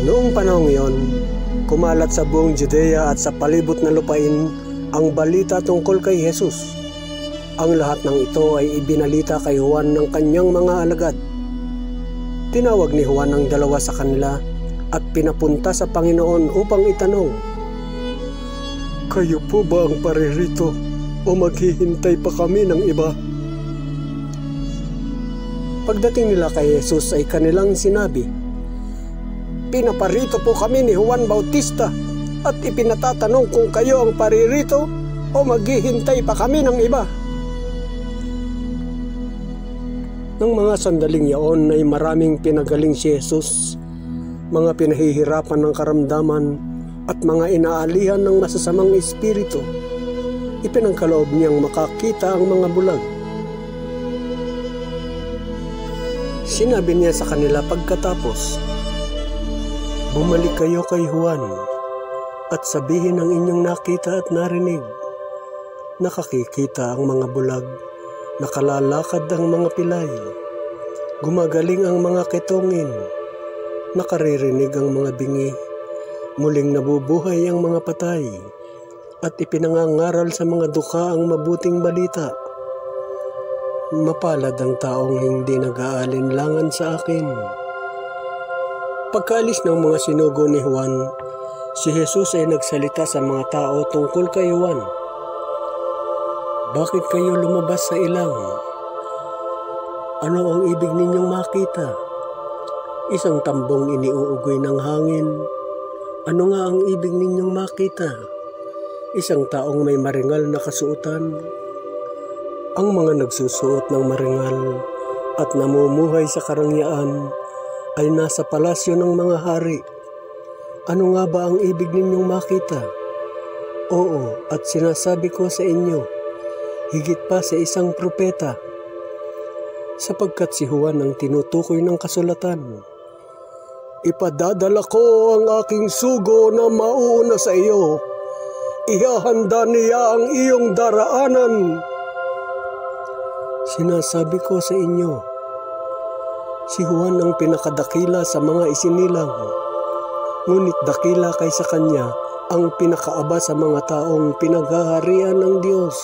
Noong panahong iyon, kumalat sa buong Judea at sa palibot na lupain ang balita tungkol kay Jesus. Ang lahat ng ito ay ibinalita kay Juan ng kanyang mga alagad. Tinawag ni Juan ang dalawa sa kanila at pinapunta sa Panginoon upang itanong, "Kayo po ba ang paririto o maghihintay pa kami ng iba?" Pagdating nila kay Jesus ay kanilang sinabi, "Pinaparito po kami ni Juan Bautista at ipinatatanong kung kayo ang paririto o maghihintay pa kami ng iba." Nang mga sandaling yaon ay maraming pinagaling si Jesus, mga pinahihirapan ng karamdaman at mga inaalihan ng masasamang espiritu. Ipinangkaloob niyang makakita ang mga bulag. Sinabi niya sa kanila pagkatapos, "Bumalik kayo kay Juan at sabihin ang inyong nakita at narinig. Nakakikita ang mga bulag, nakalalakad ang mga pilay, gumagaling ang mga ketongin, nakaririnig ang mga bingi, muling nabubuhay ang mga patay, at ipinangangaral sa mga dukha ang mabuting balita. Mapalad ang taong hindi nag-aalinlangan sa akin." Pagkaalis ng mga sinugo ni Juan, si Jesus ay nagsalita sa mga tao tungkol kay Juan. "Bakit kayo lumabas sa ilang? Ano ang ibig ninyong makita? Isang tambong iniuugoy ng hangin. Ano nga ang ibig ninyong makita? Isang taong may maringal na kasuotan. Ang mga nagsusuot ng maringal at namumuhay sa karangyaan ay nasa palasyo ng mga hari. Ano nga ba ang ibig ninyong makita? Oo, at sinasabi ko sa inyo, higit pa sa isang propeta. Sapagkat si Juan ang tinutukoy ng kasulatan. Ipadadala ko ang aking sugo na mauuna sa iyo. Ihahanda niya ang iyong daraanan. Sinasabi ko sa inyo, si Juan ang pinakadakila sa mga isinilang, ngunit dakila kaysa kanya ang pinakaaba sa mga taong pinaghaharian ng Diyos.